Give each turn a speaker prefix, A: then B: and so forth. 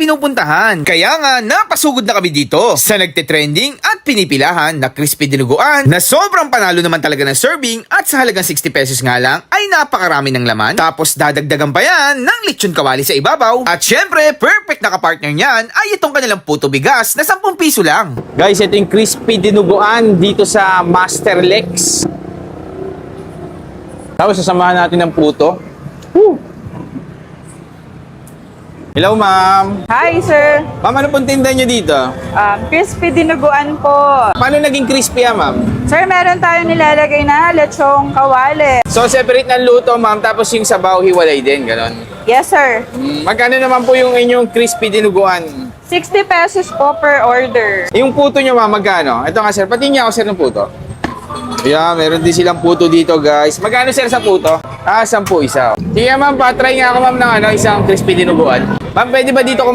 A: pinupuntahan. Kaya nga, napasugod na kami dito sa nagte-trending at pinipilahan na crispy dinuguan na sobrang panalo naman talaga ng serving at sa halagang 60 pesos nga lang ay napakarami ng laman. Tapos dadagdagan pa yan ng lechon kawali sa ibabaw. At syempre, perfect na kapartner niyan ay itong kanilang puto bigas na 10 piso lang.
B: Guys, ito yung crispy dinuguan dito sa Master Lex. Tapos sasamahan natin ng puto. Woo! Hello, ma'am.
C: Hi, sir.
B: Ma'am, ano pong tinda nyo dito?
C: Crispy dinuguan po.
B: Paano naging crispy ma'am?
C: Sir, meron tayong nilalagay na lechong kawali.
B: So, separate ng luto, ma'am, tapos yung sabaw, hiwalay din, ganon.
C: Yes, sir.
B: Magkano naman po yung inyong crispy dinuguan?
C: 60 pesos po per order.
B: Yung puto nyo, ma'am, magkano? Ito nga, sir. Patingin ako, sir, ng puto. Yeah, meron din silang puto dito, guys. Magkano, sir, sa puto? 10 isa. Sige, ma'am, patry nga ako, ma'am, ng isang crispy dinuguan. Ma'am, pwede ba dito